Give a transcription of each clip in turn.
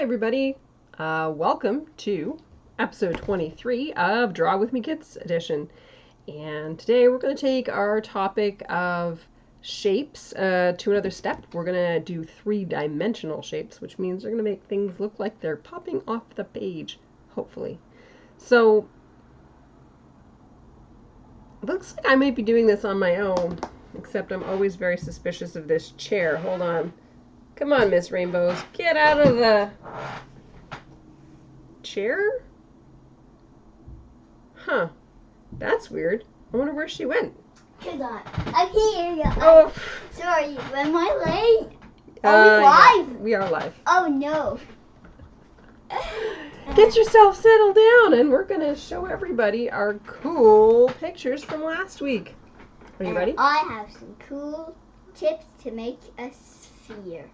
Hi everybody, welcome to episode 23 of Draw With Me Kids edition. And today we're going to take our topic of shapes to another step. We're going to do three-dimensional shapes, which means they're going to make things look like they're popping off the page, hopefully. So, it looks like I might be doing this on my own, except I'm always very suspicious of this chair. Hold on. Come on, Miss Rainbows. Get out of the chair? Huh. That's weird. I wonder where she went. Hold on. I'm here. Oh. Sorry. Am I late? Are we live? Yeah, we are live. Oh, no. Get yourself settled down, and we're going to show everybody our cool pictures from last week. Are you ready? I have some cool tips to make a sphere.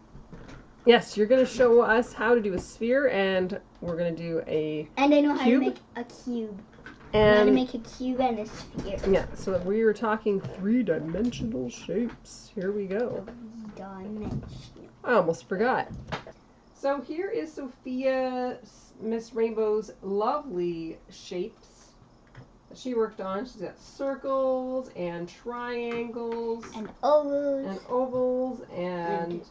Yes, you're going to show us how to do a sphere, and we're going to do a And I know how to cube. make a cube. And how to make a cube and a sphere. yeah, so we were talking three-dimensional shapes. Here we go. Dimensional. I almost forgot. So here is Sophia, Miss Rainbow's lovely shapes that she worked on. She's got circles and triangles And ovals. and ovals and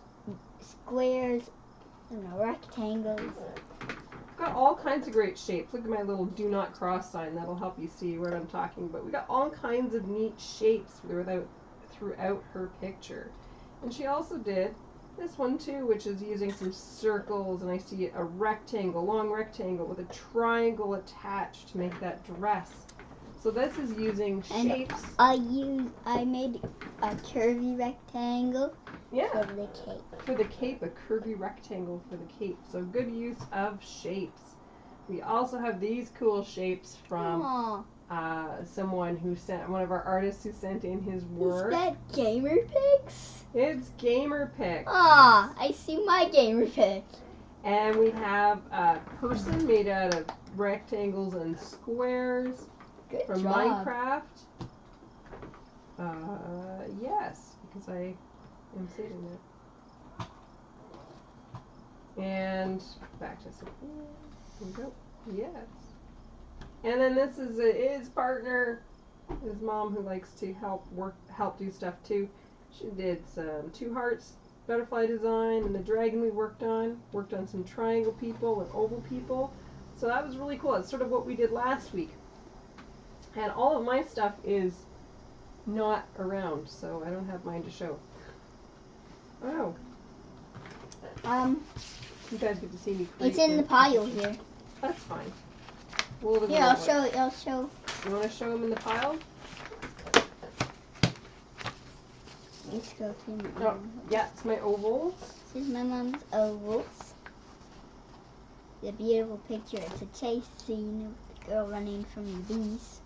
Squares. And rectangles. got all kinds of great shapes. Look at my little do not cross sign. That'll help you see what I'm talking about. We got all kinds of neat shapes throughout her picture. And she also did this one too, which is using some circles, and I see a rectangle, long rectangle with a triangle attached to make that dress. So this is using shapes. I made a curvy rectangle Yeah. for the cape. For the cape, a curvy rectangle for the cape. So good use of shapes. We also have these cool shapes from someone who sent, one of our artists who sent in his work. Is that gamer pics? It's gamer pics. I see my gamer pic. And we have a person made out of rectangles and squares Good from job. Minecraft. Yes, because I am saving it. And back to Sophia. Here we go. Yes. And then this is his partner, his mom, who likes to help do stuff too. She did some 2 hearts butterfly design and the dragon we worked on some triangle people and oval people. So that was really cool. It's sort of what we did last week. And all of my stuff is not around, so I don't have mine to show. Oh. You guys get to see me create. It's in the pile here. That's fine. We'll Here, I'll show it. I'll show. You want to show them in the pile? Let's go to my Oh, yeah, it's my ovals. This is my mom's ovals. The beautiful picture. It's a chase scene of the girl running from the bees.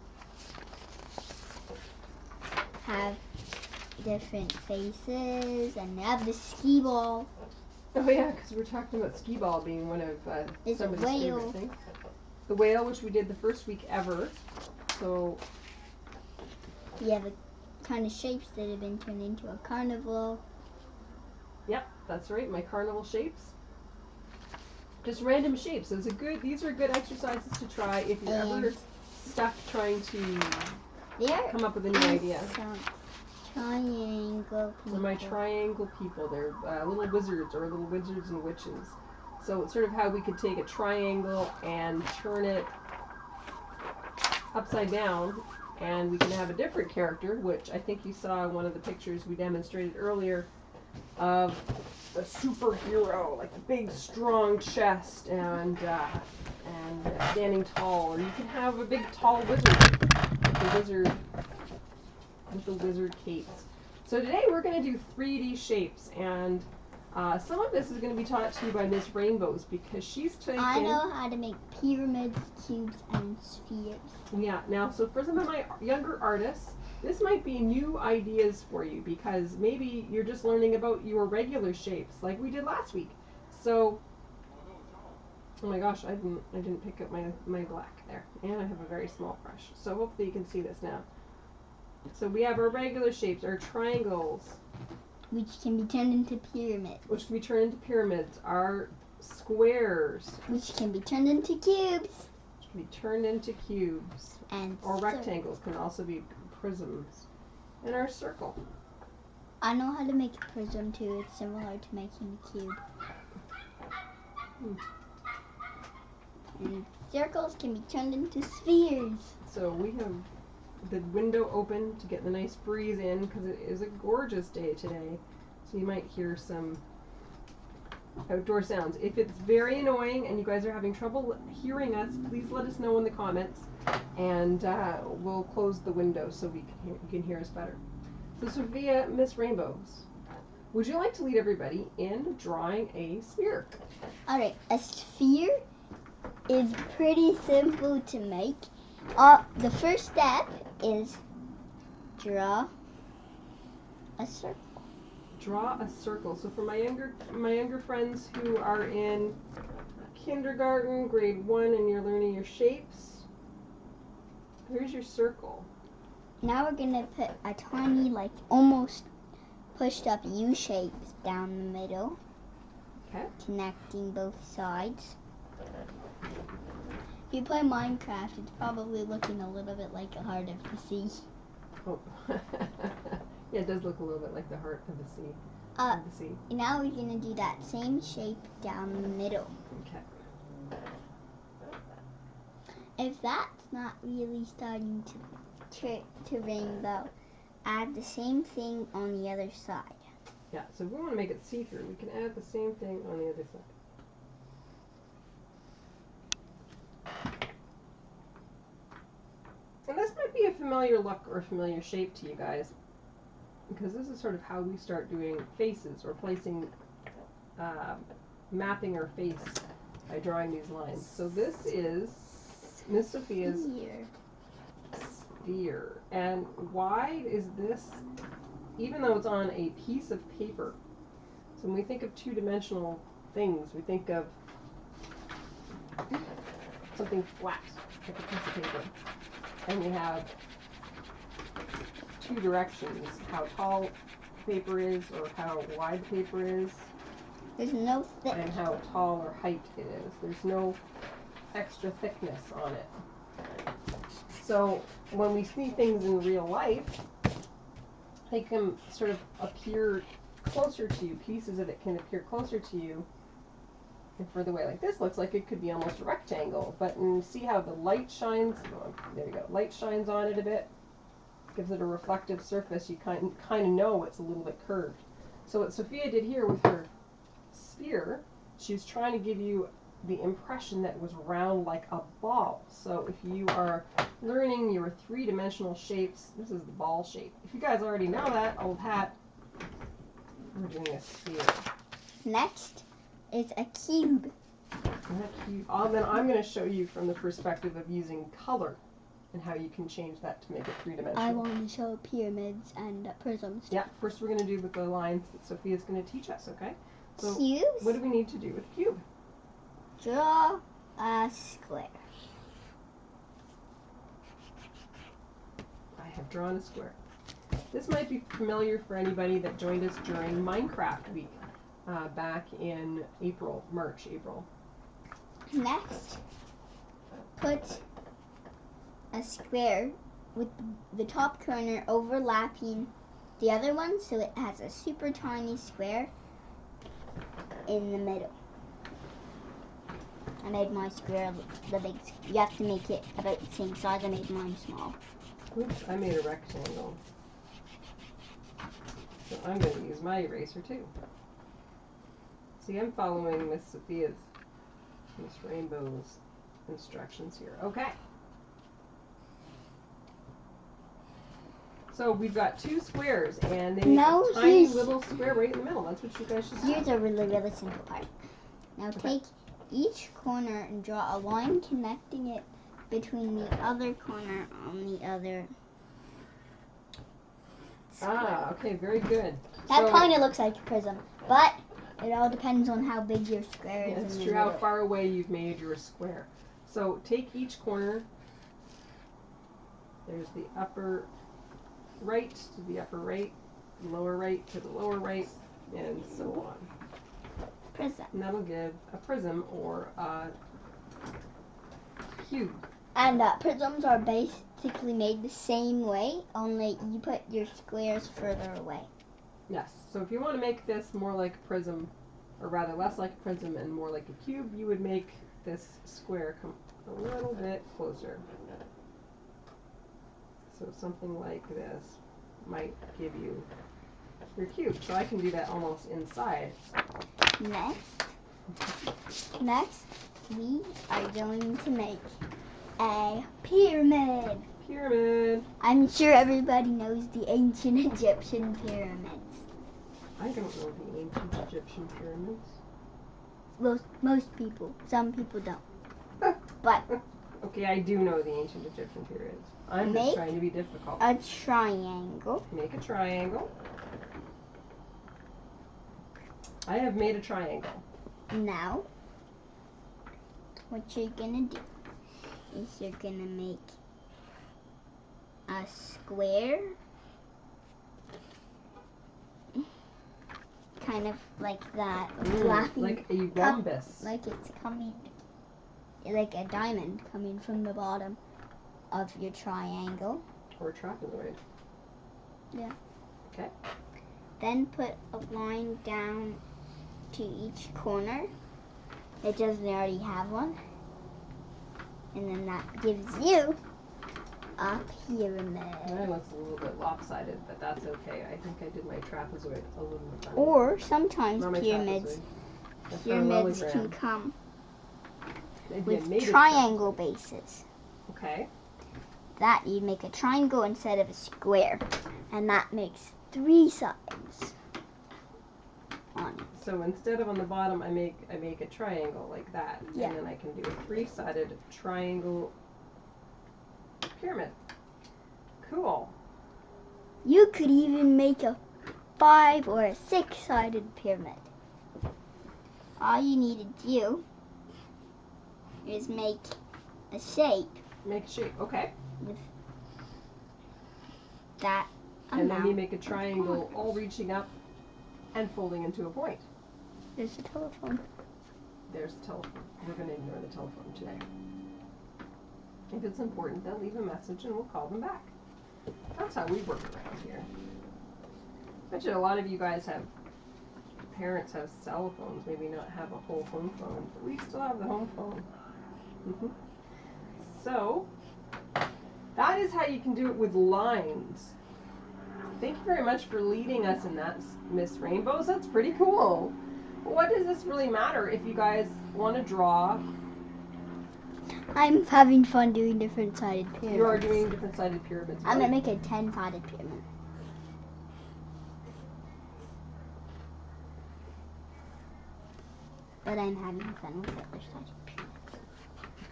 Have different faces, and they have the skee ball. Oh yeah, because we're talking about skee ball being one of It's a somebody's whale. favorite things. The whale, which we did the first week ever. So Yeah, the kind of shapes that have been turned into a carnival. yep, that's right, my carnival shapes. Just random shapes. These are good exercises to try if you're ever stuck trying to come up with a new idea. Some triangle people. They're my triangle people. They're little wizards or little wizards and witches. So it's sort of how we could take a triangle and turn it upside down, and we can have a different character, which I think you saw in one of the pictures we demonstrated earlier of a superhero, like a big, strong chest and standing tall. Or you can have a big, tall wizard, with the wizard capes. So today we're going to do 3D shapes, and some of this is going to be taught to you by Miss Rainbows, because she's taken... I know how to make pyramids, cubes, and spheres. Yeah, now, so for some of my younger artists, this might be new ideas for you, because maybe you're just learning about your regular shapes, like we did last week. So, oh my gosh, I didn't pick up my black there, and I have a very small brush. So hopefully you can see this now. So we have our regular shapes, our triangles, Which can be turned into pyramids. which can be turned into pyramids, our squares, which can be turned into cubes. which can be turned into cubes. And Or rectangles can also be prisms. And our circle. I know how to make a prism too. It's similar to making a cube. And circles can be turned into spheres. So we have the window open to get the nice breeze in because it is a gorgeous day today. So you might hear some outdoor sounds. If it's very annoying and you guys are having trouble hearing us, please let us know in the comments, and we'll close the window so you can hear us better. So Sophia, Miss Rainbows, would you like to lead everybody in drawing a sphere? Alright, a sphere is pretty simple to make. The first step is draw a circle. Draw a circle. So for my younger friends who are in kindergarten, grade 1, and you're learning your shapes, here's your circle. Now we're gonna put a tiny, like almost pushed up U shapes down the middle. Okay. Connecting both sides. If you play Minecraft, it's probably looking a little bit like a heart of the sea. Oh. Yeah, it does look a little bit like the heart of the sea. Now we're gonna do that same shape down the middle. Okay. If that's not really starting to ring though, add the same thing on the other side. Yeah, so if we want to make it see-through, we can add the same thing on the other side. And this might be a familiar look or a familiar shape to you guys, because this is sort of how we start doing faces or placing, mapping our face by drawing these lines. So this is Miss Sophia's sphere. And why is this, even though it's on a piece of paper, so when we think of two-dimensional things, we think of something flat, like a piece of paper. And we have two directions, how tall paper is or how wide paper is. There's no thick. And how tall or height it is. There's no extra thickness on it. So when we see things in real life, they can sort of appear closer to you. Pieces of it can appear closer to you. And further away, like this looks like it could be almost a rectangle. But you see how the light shines? Oh, there you go. Light shines on it a bit. Gives it a reflective surface. You kind of know it's a little bit curved. So what Sophia did here with her sphere, she's trying to give you the impression that it was round like a ball. So if you are learning your three-dimensional shapes, this is the ball shape. If you guys already know that, old hat, we're doing a sphere. Next is a cube. Then I'm going to show you from the perspective of using color and how you can change that to make it three-dimensional. I want to show pyramids and prisms. Yeah, first we're going to do with the lines that Sophia's going to teach us, okay? So Cubes? What do we need to do with cube? Draw a square. I have drawn a square. This might be familiar for anybody that joined us during Minecraft week back in April. Next, put a square with the top corner overlapping the other one so it has a super tiny square in the middle. I made my square the big. You have to make it about the same size. I made mine small. Oops, I made a rectangle. So I'm going to use my eraser too. See, I'm following Miss Sophia's, Miss Rainbow's instructions here. Okay. So we've got two squares, and they make a tiny little square right in the middle. That's what you guys should see. Here's a really, really simple part. Now take each corner and draw a line connecting it between the other corner on the other square. Okay, very good. That kind of looks like a prism, but it all depends on how big your square is. Yeah, it's true how far away you've made your square. So take each corner. There's the upper right to the upper right, lower right to the lower right, and so on. prism. And that'll give a prism or a cube. And prisms are basically made the same way, only you put your squares further away. Yes. So if you want to make this more like a prism, or rather less like a prism and more like a cube, you would make this square come a little bit closer. So something like this might give you your cube. So I can do that almost inside. Next, we are going to make a pyramid. Pyramid. I'm sure everybody knows the ancient Egyptian pyramids. I don't know the ancient Egyptian pyramids. Most people. Some people don't. But okay, I do know the ancient Egyptian pyramids. I'm just trying to be difficult. A triangle. Make a triangle. I have made a triangle. Now, what you're gonna do is you're gonna make a square, kind of like that, like a rhombus. like it's coming, like a diamond coming from the bottom of your triangle. Or trapezoid. Yeah. Okay. Then put a line down to each corner. It doesn't already have one. And then that gives you a pyramid. Mine looks a little bit lopsided, but that's okay. I think I did my trapezoid a little bit. Or sometimes Not my pyramids trapezoid. can come Maybe with triangle bases. Okay. That you make a triangle instead of a square, and that makes 3 sides on it. So instead of on the bottom, I make a triangle like that, Yeah. and then I can do a 3-sided triangle pyramid. Cool. You could even make a 5 or a 6-sided pyramid. All you need to do is make a shape. Make a shape. Okay. With that amount. And then you make a of triangle corners. all reaching up and folding into a point. There's a telephone. There's the telephone. We're going to ignore the telephone today. If it's important, then leave a message and we'll call them back. That's how we work around here. I bet you a lot of you guys parents have cell phones, maybe not have a whole home phone, but we still have the home phone. So, that is how you can do it with lines. Thank you very much for leading us in that, Miss Rainbows. That's pretty cool. But what does this really matter if you guys want to draw? I'm having fun doing different sided pyramids. You are doing different sided pyramids. I'm going to make a 10-sided pyramid. But I'm having fun with other sided pyramids.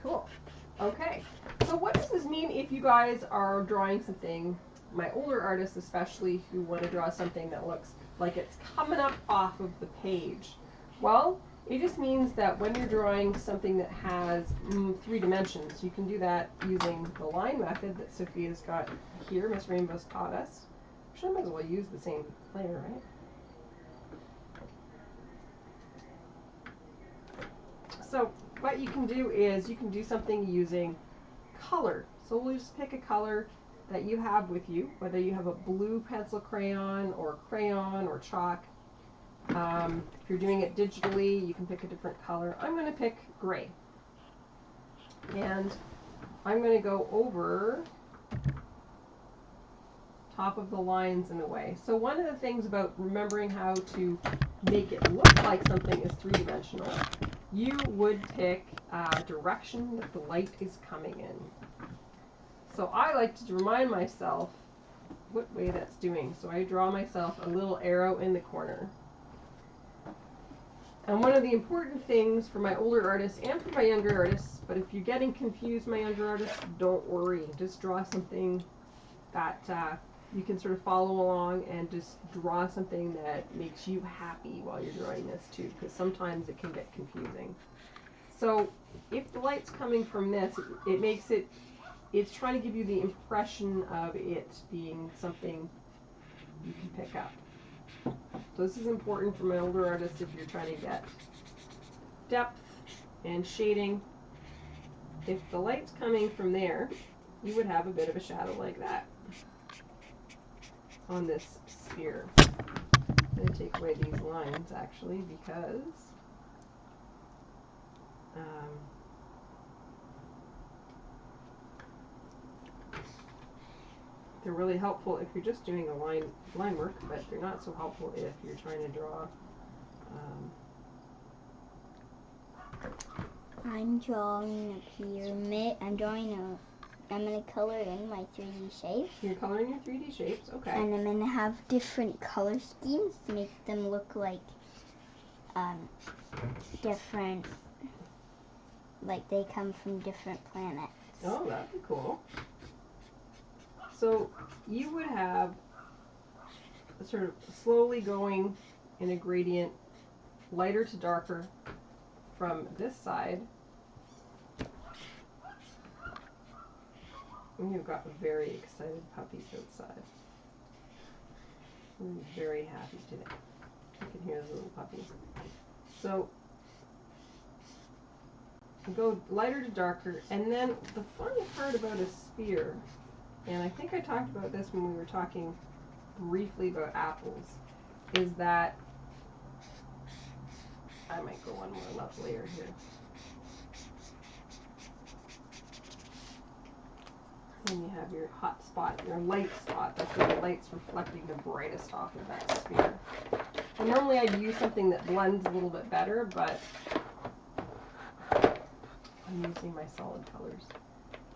Cool. Okay. So what does this mean if you guys are drawing something, my older artists especially, who want to draw something that looks like it's coming up off of the page? Well, it just means that when you're drawing something that has 3 dimensions, you can do that using the line method that Sophia's got here. Miss Rainbow's taught us. Actually, I might as well use the same layer, right? So what you can do is you can do something using color. So we'll just pick a color that you have with you, whether you have a blue pencil crayon or chalk. If you're doing it digitally, you can pick a different color. I'm going to pick gray. And I'm going to go over top of the lines in a way. So one of the things about remembering how to make it look like something is 3-dimensional, you would pick a direction that the light is coming in. So I like to remind myself what way that's doing. So I draw myself a little arrow in the corner. And one of the important things for my older artists and for my younger artists, but if you're getting confused, my younger artists, don't worry. Just draw something that you can sort of follow along, and just draw something that makes you happy while you're drawing this too, because sometimes it can get confusing. So if the light's coming from this, it makes it, it's trying to give you the impression of it being something you can pick up. So this is important for my older artists if you're trying to get depth and shading. If the light's coming from there, you would have a bit of a shadow like that on this sphere. I'm going to take away these lines actually because they're really helpful if you're just doing a line work, but they're not so helpful if you're trying to draw. I'm drawing a pyramid. I'm going to color in my 3D shapes. You're coloring your 3D shapes, okay. And I'm going to have different color schemes to make them look like different, like they come from different planets. Oh, that'd be cool. So you would have sort of slowly going in a gradient, lighter to darker from this side. And you've got very excited puppies outside. I'm very happy today. You can hear the little puppies. So go lighter to darker, and then the funny part about a sphere, and I think I talked about this when we were talking briefly about apples, is that I might go one more left layer here. And you have your hot spot, your light spot. That's where the light's reflecting the brightest off of that sphere. And normally I'd use something that blends a little bit better, but I'm using my solid colors.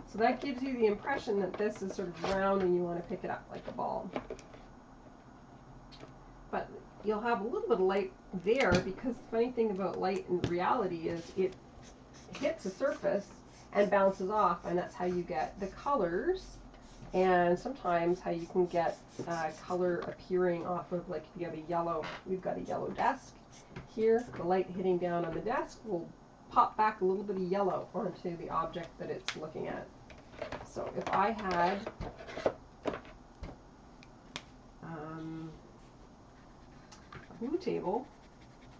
So that gives you the impression that this is sort of round and you want to pick it up like a ball. But you'll have a little bit of light there because the funny thing about light in reality is it hits a surface and bounces off, and that's how you get the colors, and sometimes how you can get color appearing off of, like if you have a yellow, we've got a yellow desk here, the light hitting down on the desk will pop back a little bit of yellow onto the object that it's looking at. So if I had a blue table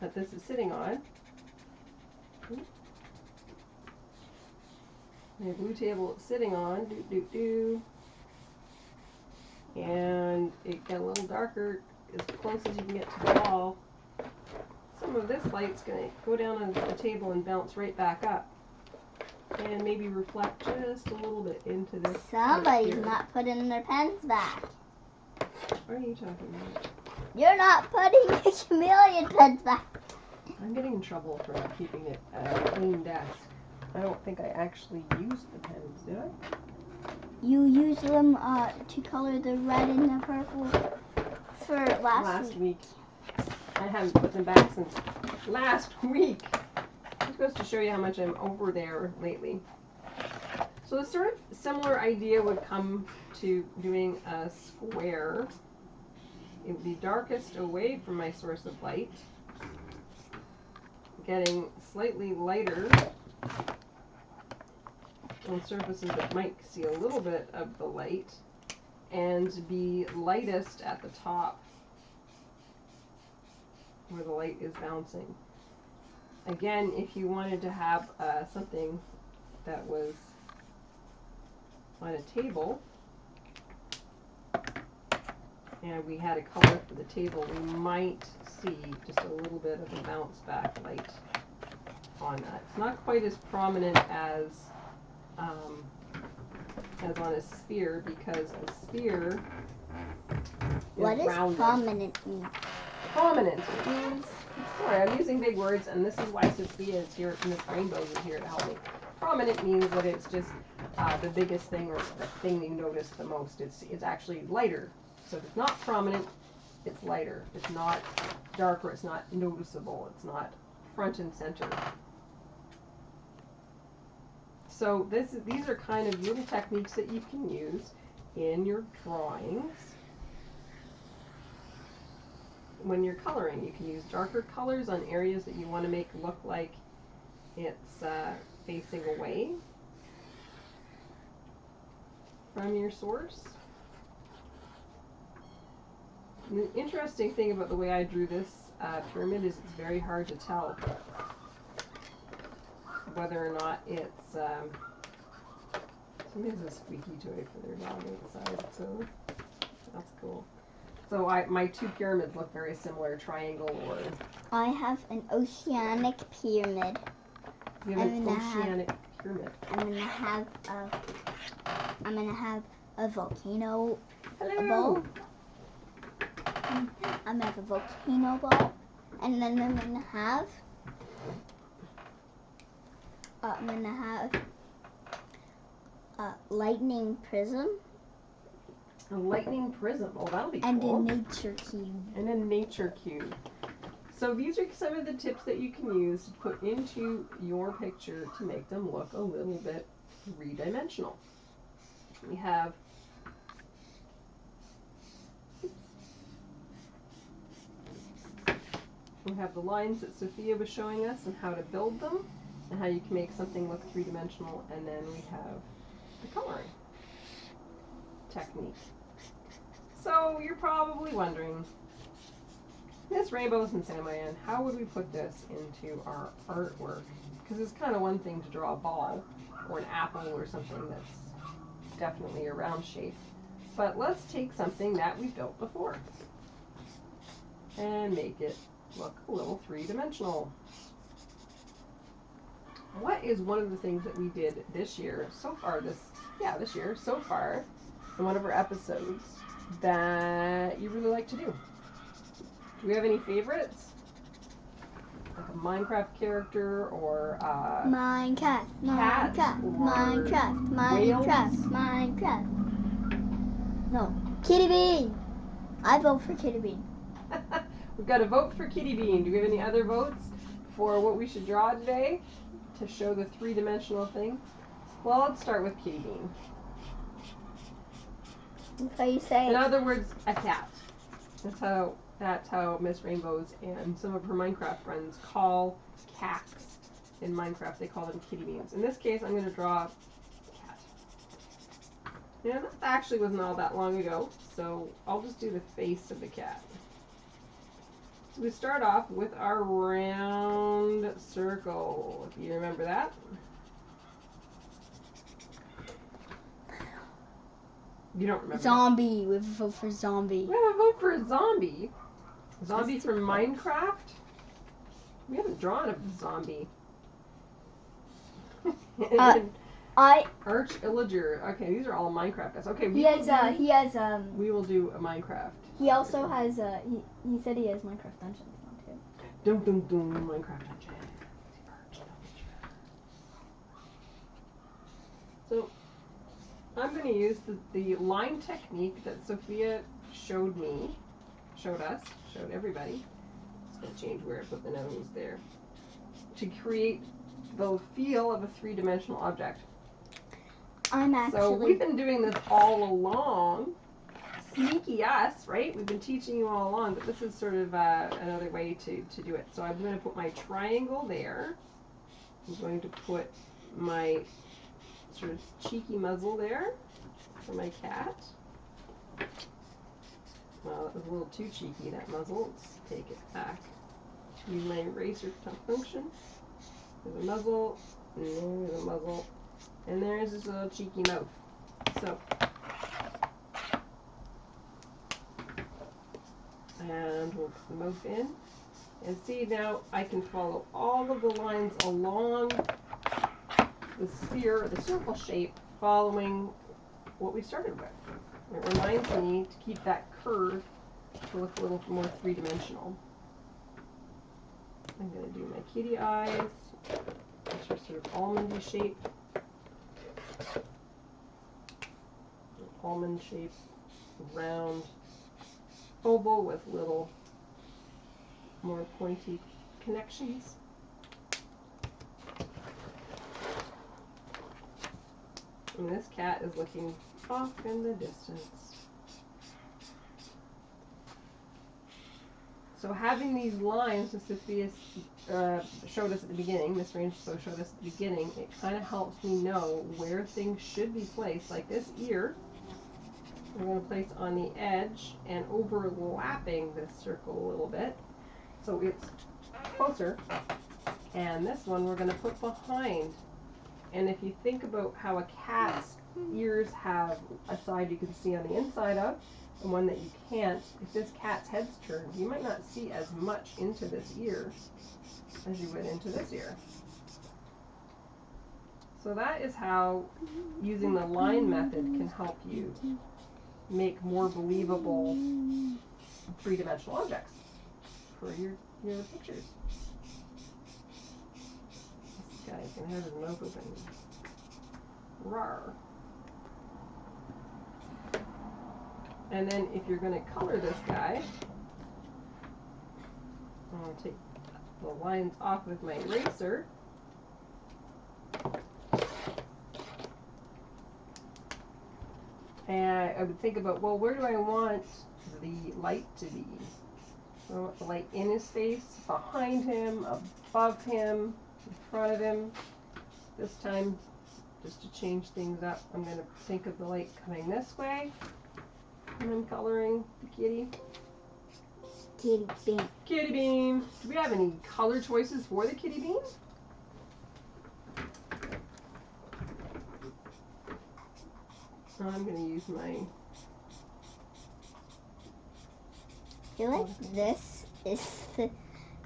that this is sitting on, the blue table it's sitting on, and it got a little darker as close as you can get to the wall. Some of this light's going to go down on the table and bounce right back up, and maybe reflect just a little bit into this. Somebody's not putting their pens back. What are you talking about? You're not putting the chameleon pens back. I'm getting in trouble for not keeping it a clean desk. I don't think I actually used the pens, did I? You used them to color the red and the purple for last week. I haven't put them back since last week. I'm supposed to show you how much I'm over there lately. So the sort of similar idea would come to doing a square. It would be darkest away from my source of light, getting slightly lighter on surfaces that might see a little bit of the light, and be lightest at the top where the light is bouncing. Again, if you wanted to have something that was on a table, and we had a color for the table, we might see just a little bit of a bounce back light on that. It's not quite as prominent as on a sphere, because a sphere What is does rounded. prominent mean? Prominent means, sorry, I'm using big words, and this is why Sophia is here, Miss Rainbow is here to help me. Prominent means that it's just the biggest thing, or the thing you notice the most. It's actually lighter. So if it's not prominent, it's lighter. It's not darker, it's not noticeable, it's not front and center. So these are kind of little techniques that you can use in your drawings. When you're coloring, you can use darker colors on areas that you want to make look like it's facing away from your source. And the interesting thing about the way I drew this pyramid is it's very hard to tell whether or not it's, somebody has a squeaky toy for their dog outside, so that's cool. So my two pyramids look very similar, triangle or... I have an oceanic pyramid. You have an oceanic pyramid. I'm gonna have a volcano ball. I'm gonna have a volcano ball, and then I'm gonna have a lightning prism. A lightning prism. Oh, that'll be cool. And cool. a nature cube. And a nature cube. So these are some of the tips that you can use to put into your picture to make them look a little bit three-dimensional. We have the lines that Sophia was showing us and how to build them and how you can make something look three-dimensional, and then we have the coloring technique. So you're probably wondering, Miss Rainbows and Sandman, how would we put this into our artwork? Because it's kind of one thing to draw a ball or an apple or something that's definitely a round shape. But let's take something that we built before and make it look a little three-dimensional. What is one of the things that we did this year so far, this year so far in one of our episodes that you really like to do? Do we have any favorites? Like a Minecraft character or Minecraft. No, Kitty Bean. I vote for Kitty Bean. We've got a vote for Kitty Bean. Do we have any other votes for what we should draw today to show the three-dimensional thing? Well, let's start with Kitty Bean. That's how you say it. In other words, a cat. That's how Miss Rainbows and some of her Minecraft friends call cats in Minecraft. They call them kitty beans. In this case, I'm going to draw a cat. Yeah, that actually wasn't all that long ago, so I'll just do the face of the cat. So we start off with our round circle, if you remember that. You don't remember. Zombie. We have a vote for zombie. We have a vote for a zombie. Zombie from Minecraft? We haven't drawn a zombie. Arch Illager. Okay, these are all Minecraft guys. Okay, we will do a Minecraft. He also has he said he has Minecraft Dungeons now too. Minecraft Dungeons. So I'm going to use the line technique that Sophia showed everybody. Just going to change where I put the nose there. To create the feel of a three-dimensional object. So we've been doing this all along. Sneaky us, right? We've been teaching you all along, but this is sort of another way to do it. So I'm going to put my triangle there. I'm going to put my sort of cheeky muzzle there for my cat. Well, that was a little too cheeky, that muzzle. Let's take it back. Use my eraser function. There's a muzzle, and there's a muzzle, and there's this little cheeky mouth. So, and we'll put the mouth in. And see, now I can follow all of the lines along the sphere, the circle shape, following what we started with. It reminds me to keep that curve to look a little more three-dimensional. I'm going to do my kitty eyes, which are sort of almondy shape. Almond shape, round oval with little more pointy connections. And this cat is looking off in the distance. So having these lines that Sophia showed us at the beginning, Miss Rainbow showed us at the beginning, it kind of helps me know where things should be placed. Like this ear, we're going to place on the edge and overlapping this circle a little bit, so it's closer And this one we're going to put behind. And if you think about how a cat's ears have a side you can see on the inside of, and one that you can't, if this cat's head's turned, you might not see as much into this ear as you would into this ear. So that is how using the line method can help you make more believable three-dimensional objects for your pictures. This guy can have his mouth open. Rawr. And then if you're going to color this guy, I'll take the lines off with my eraser. And I would think about, well, where do I want the light to be? So I want the light in his face, behind him, above him, in front of him. This time, just to change things up, I'm going to think of the light coming this way when I'm coloring the kitty. Kitty bean. Kitty bean. Do we have any color choices for the kitty bean? I'm going to use my... I feel like this is the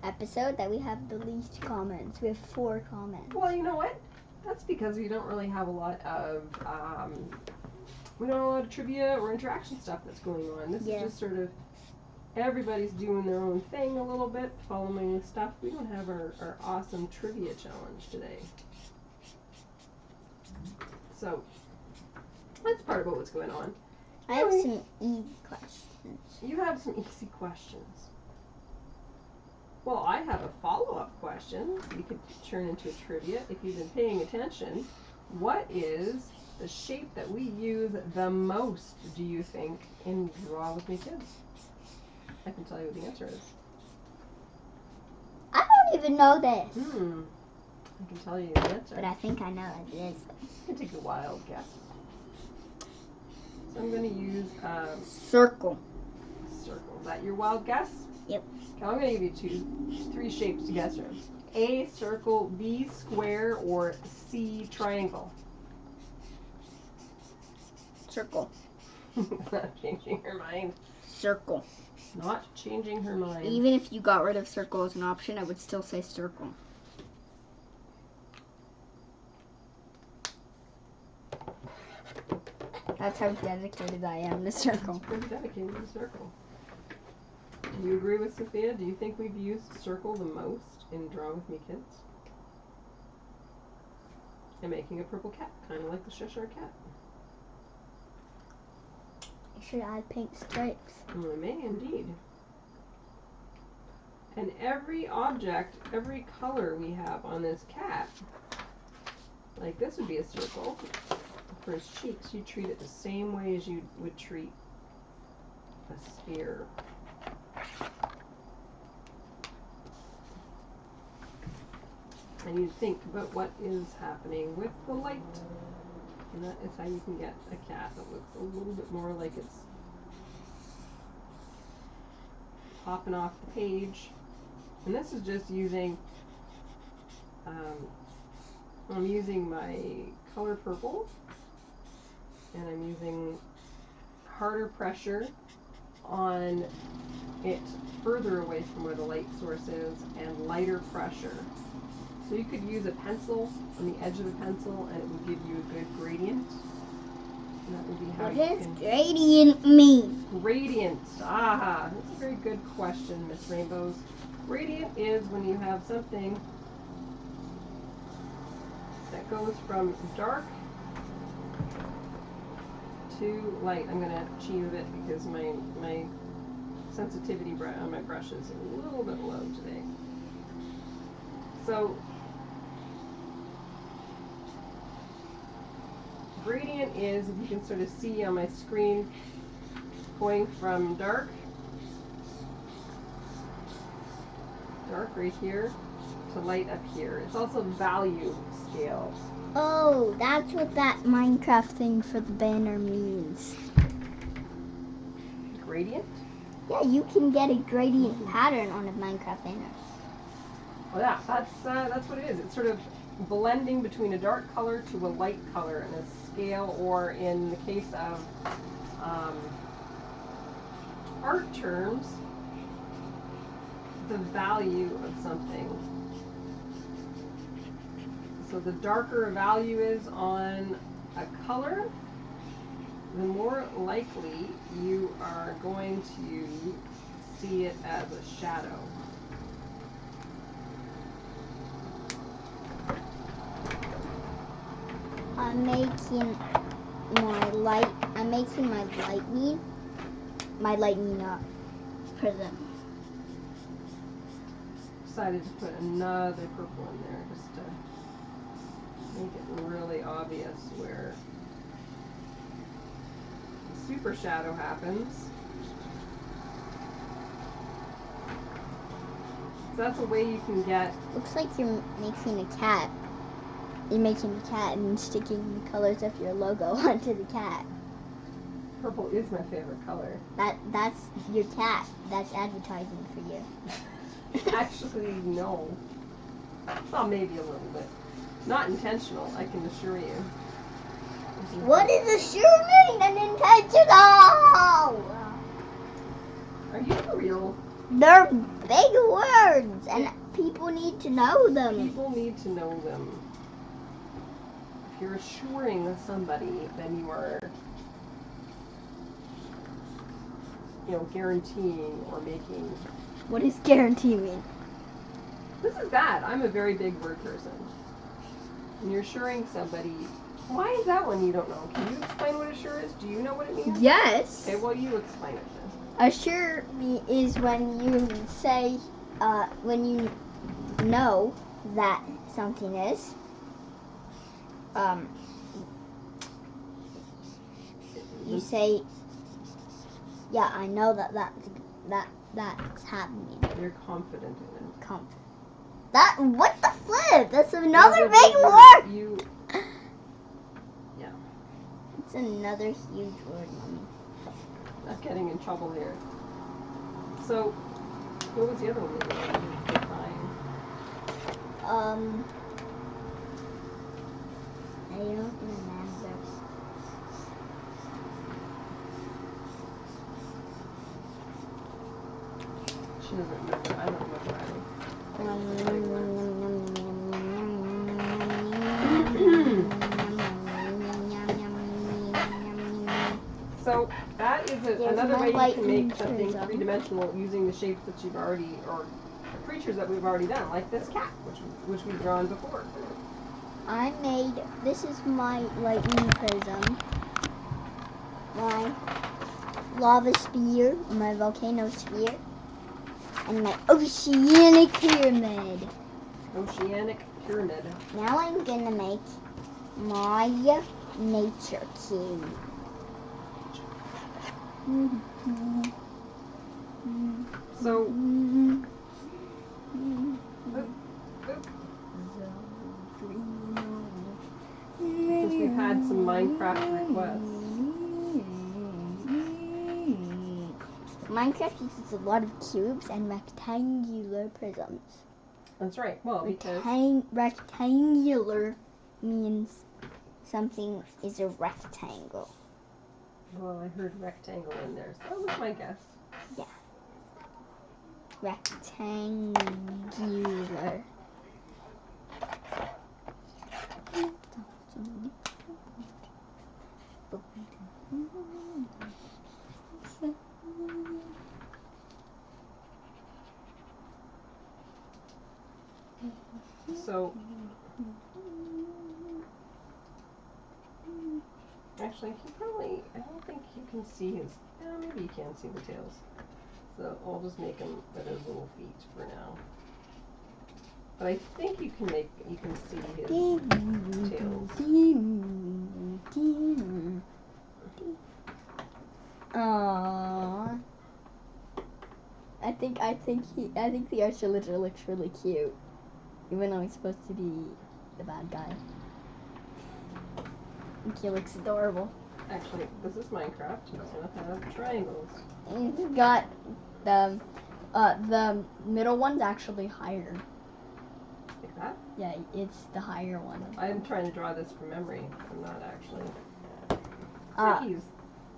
episode that we have the least comments. We have 4 comments. Well, you know what? That's because we don't really have a lot of trivia or interaction stuff that's going on. This is just sort of everybody's doing their own thing a little bit, following the stuff. We don't have our awesome trivia challenge today. So that's part of what's going on. I have some easy questions. You have some easy questions. Well, I have a follow-up question we could turn into a trivia if you've been paying attention. What is the shape that we use the most, do you think, in Draw With Me Kids? I can tell you what the answer is. I don't even know this. I can tell you the answer. But I think I know what it is. You can take a wild guess. So I'm going to use circle. Circle. Is that your wild guess? Yep. Okay, I'm going to give you 3 shapes to guess from. A circle, B square, or C triangle. Circle. Not changing her mind. Circle. Not changing her mind. Even if you got rid of circle as an option, I would still say circle. That's how dedicated I am to circle. Pretty dedicated to circle. Do you agree with Sophia? Do you think we've used circle the most in Draw With Me Kids? And making a purple cat, kind of like the Cheshire Cat. You should add pink stripes. Well, it may indeed. And every object, every color we have on this cat, like this would be a circle. For his cheeks, you treat it the same way as you would treat a sphere. And you think about what is happening with the light. And that is how you can get a cat that looks a little bit more like it's popping off the page. And this is just using, I'm using my color purple, and I'm using harder pressure on it further away from where the light source is, and lighter pressure. So you could use a pencil on the edge of the pencil, and it would give you a good gradient. And that would be how What does gradient mean? Gradient. Ah, that's a very good question, Miss Rainbows. Gradient is when you have something that goes from dark to light. I'm going to achieve it because my sensitivity on my brush is a little bit low today. So gradient is, if you can sort of see on my screen, going from dark right here to light up here. It's also value scale. Oh, that's what that Minecraft thing for the banner means. Gradient? Yeah, you can get a gradient pattern on a Minecraft banner. Well, yeah, that's what it is. It's sort of blending between a dark color to a light color in a scale, or in the case of art terms, the value of something. So the darker a value is on a color, the more likely you are going to see it as a shadow. I'm making my lightning prism. Decided to put another purple in there just to make it really obvious where the super shadow happens. So that's a way you can get. Looks like you're making a cat. You're making a cat and sticking the colors of your logo onto the cat. Purple is my favorite color. That's your cat. That's advertising for you. Actually, no. Well, maybe a little bit. Not intentional, I can assure you. What is assuring and intentional? Are you for real? They're big words, and people need to know them. People need to know them. If you're assuring somebody, then you are, guaranteeing or making. What does guarantee mean? This is bad. I'm a very big word person. And you're assuring somebody. Why is that one you don't know? Can you explain what assure is? Do you know what it means? Yes. Okay, well, you explain it then. Assure me is when you say, when you know that something is, you say, yeah, I know that's happening. You're confident in it. What the flip? That's another big word. Yeah. It's another huge word, Mommy. Not getting in trouble here. So, what was the other one that you wanted to define? I don't remember. She doesn't remember. I don't remember either. So that is another way you can make something three-dimensional using the shapes that you've already, or creatures that we've already done, like this cat, which we've drawn before. This is my lightning prism, my lava sphere, my volcano sphere, and my oceanic pyramid. Oceanic pyramid. Now I'm gonna make my nature cube. So, since we've had some Minecraft requests. Minecraft uses a lot of cubes and rectangular prisms. That's right. Well, because rectangular means something is a rectangle. Well, I heard rectangle in there, so that was my guess. Yeah. Rectangular. So, actually, I don't think you can see his, maybe you can see the tails. So I'll just make him with his little feet for now. But I think you can see his tails. Aww. I think the archer looks really cute, even though he's supposed to be the bad guy. I think he looks adorable. Actually, this is Minecraft. It's gonna have triangles. He's got the middle one's actually higher. That? Yeah, it's the higher one. I'm trying to draw this from memory. I'm not actually.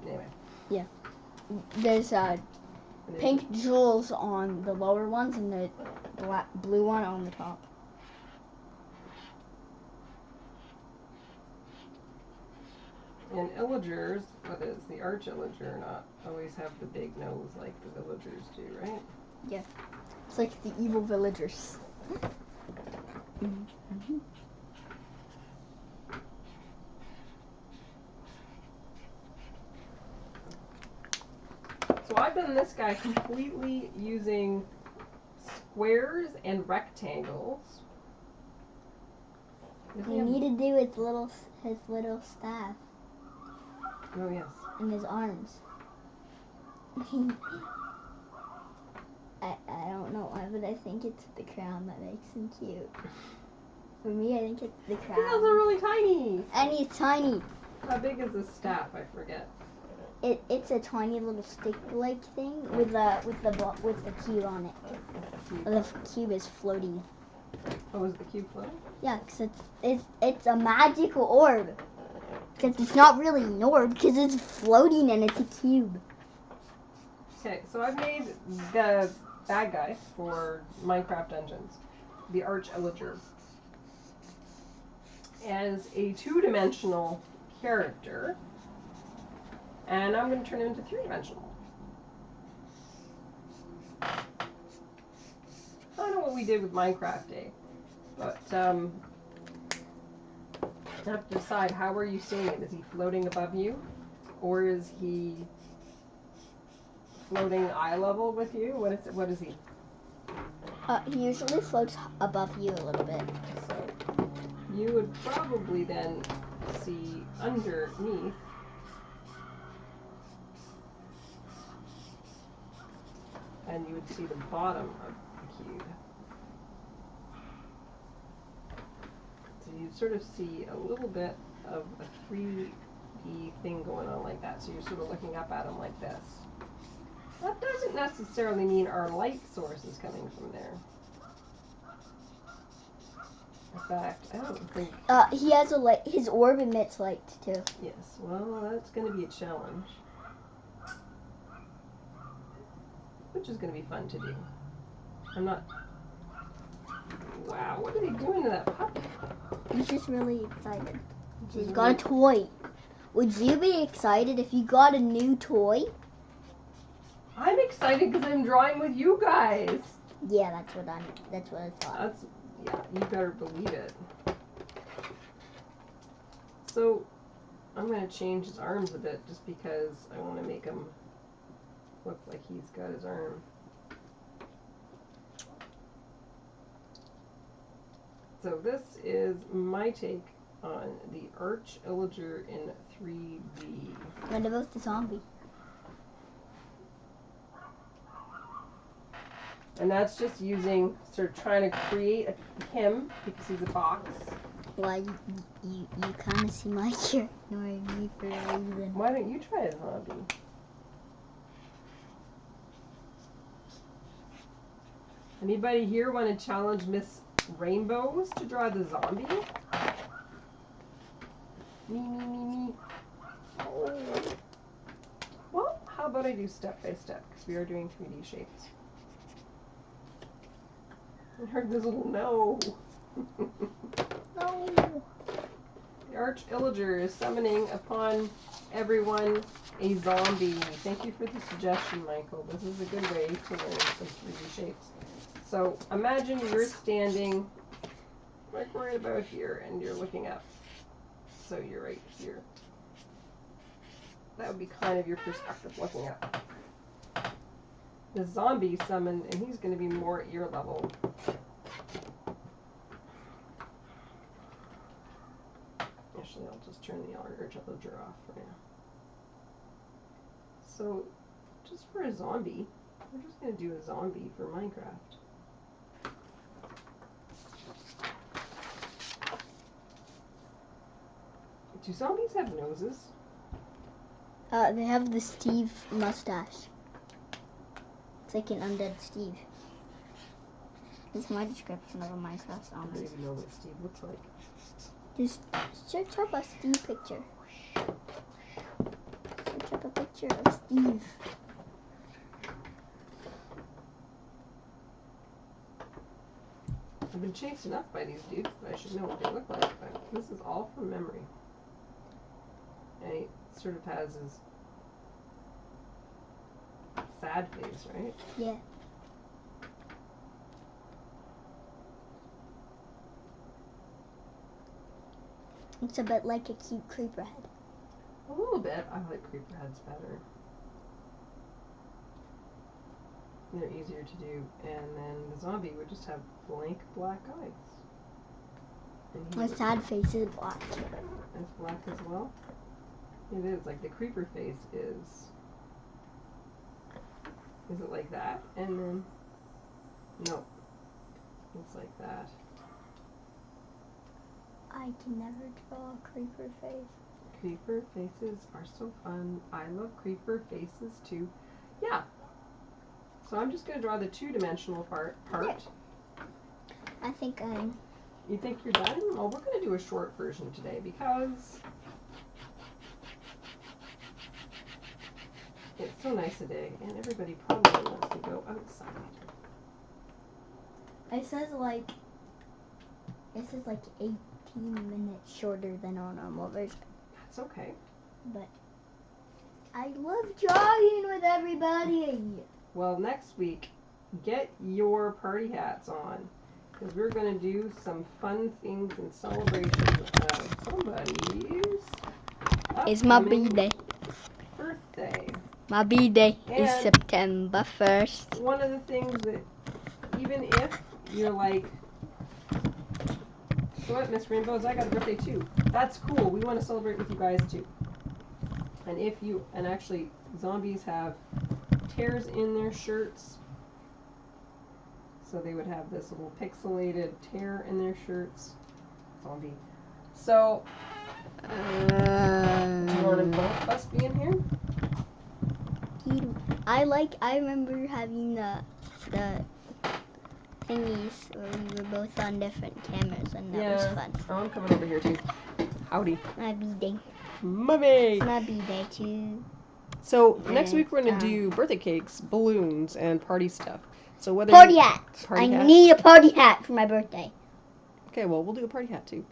Anyway. Yeah. There's pink jewels on the lower ones and the blue one on the top. And illagers, what is the arch illager, not always have the big nose like the villagers do, right? Yeah. It's like the evil villagers. Mm-hmm. So I've done this guy completely using squares and rectangles. You need to do his little staff. Oh yes. And his arms. I don't know why, but I think it's the crown that makes him cute. For me, I think it's the crown. His nails are really tiny. And he's tiny. How big is this staff? I forget. It's a tiny little stick-like thing with the cube on it. The cube is floating. Oh, is the cube floating? Yeah, because it's a magical orb. Because it's not really an orb, because it's floating and it's a cube. Okay, so I've made the bad guy for Minecraft Dungeons, the Arch Illager, as a two-dimensional character, and I'm going to turn him into three-dimensional. I don't know what we did with Minecraft Day, but I have to decide, how are you seeing it? Is he floating above you, or is he floating eye level with you? What is he? He usually floats above you a little bit. So you would probably then see underneath and you would see the bottom of the cube. So you sort of see a little bit of a 3D thing going on like that. So you're sort of looking up at him like this. That doesn't necessarily mean our light source is coming from there. In fact, I don't think... he has a light. His orb emits light, too. Yes, well, that's going to be a challenge. Which is going to be fun to do. I'm not... Wow, what are they doing to that puppy? He's just really excited. He's got a toy. Would you be excited if you got a new toy? I'm excited because I'm drawing with you guys. Yeah, that's what I thought. Yeah, you better believe it. So, I'm going to change his arms a bit just because I want to make him look like he's got his arm. So this is my take on the Arch Illager in 3D. What about the zombie? And that's just using, sort of trying to create him because he's a box. Well, you kind of seem like you're ignoring me for a reason. Why don't you try a zombie? Anybody here want to challenge Miss Rainbows to draw the zombie? Me. Oh. Well, how about I do step by step because we are doing 3D shapes. I heard this little no. No. The Arch Illager is summoning upon everyone a zombie. Thank you for the suggestion, Michael. This is a good way to learn some 3D shapes. So imagine you're standing like right about here and you're looking up. So you're right here. That would be kind of your perspective looking up. The zombie summoned, and he's going to be more at ear level. Actually, I'll just turn the Arch Illager off for now. So, just for a zombie, we're just going to do a zombie for Minecraft. Do zombies have noses? They have the Steve mustache. It's like an undead Steve. It's my description of a mice house I don't zombies. even know what Steve looks like. Just search up a Steve picture. Search up a picture of Steve. I've been chased enough by these dudes that I should know what they look like, but this is all from memory. And he sort of has his sad face, right? Yeah. It's a bit like a cute creeper head. A little bit. I like creeper heads better. They're easier to do. And then the zombie would just have blank black eyes. And he My would- sad face is black. It's black as well. It is. Like the creeper face is it like that? And then no. It's like that. I can never draw a creeper face. Creeper faces are so fun. I love creeper faces too. Yeah. So I'm just going to draw the two-dimensional part. I think I'm... You think you're done? Well, we're going to do a short version today because it's so nice a day and everybody probably wants to go outside. It says like 18 minutes shorter than our normal version. That's okay. But I love jogging with everybody. Well, next week, get your party hats on because we're going to do some fun things in celebration of somebody's It's my upcoming birthday. birthday. My birthday is And September 1st. one of the things that, even if you're like, so what, Miss Rainbows, I got a birthday too. That's cool. We want to celebrate with you guys too. And if you, and actually, zombies have tears in their shirts. So they would have this little pixelated tear in their shirts. Zombie. So, do you want to both of us be in here? I remember having the thingies where we were both on different cameras and that was fun. Oh, I'm coming over here too. Howdy. My birthday. Mummy! My birthday too. So next And, week we're gonna do birthday cakes, balloons, and party stuff. So whether Party hat. Party I hat? need a party hat for my birthday. Okay, well we'll do a party hat too. Can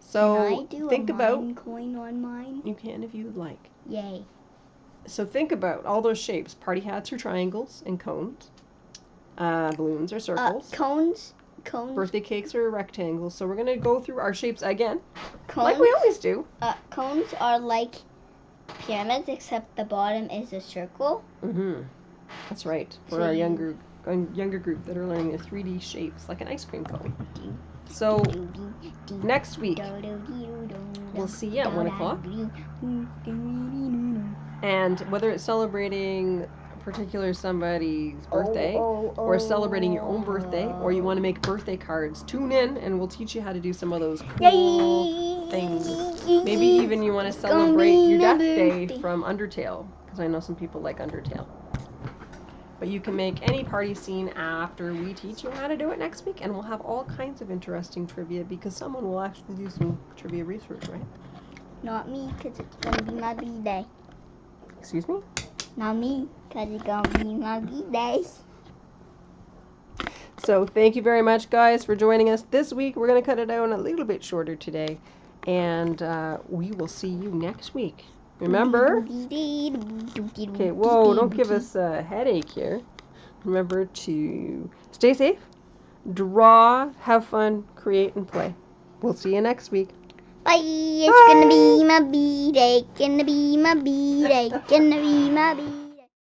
So I do think a about. mine coin on mine? You can if you would like. Yay. So think about all those shapes. Party hats are triangles and cones. Balloons are circles. Cones. Birthday cakes are rectangles. So we're gonna go through our shapes again, Cones. like we always do. Cones are like pyramids, except the bottom is a circle. Mm-hmm. That's right. For So our you- younger group that are learning the 3D shapes, like an ice cream cone. So next week we'll see you at 1 o'clock. And whether it's celebrating a particular somebody's birthday, or celebrating your own birthday, or you want to make birthday cards, tune in and we'll teach you how to do some of those cool things. Maybe even you want to celebrate your death day from Undertale, because I know some people like Undertale. But you can make any party scene after we teach you how to do it next week, and we'll have all kinds of interesting trivia because someone will actually do some trivia research, right? Not me, because it's going to be my birthday. Excuse me? Not me, because it's going to be my birthday. So thank you very much, guys, for joining us this week. We're going to cut it down a little bit shorter today, and we will see you next week. Remember, okay, whoa, don't give us a headache here. Remember to stay safe, draw, have fun, create, and play. We'll see you next week. Bye. It's gonna be my birthday. Gonna be my birthday. Gonna be my birthday.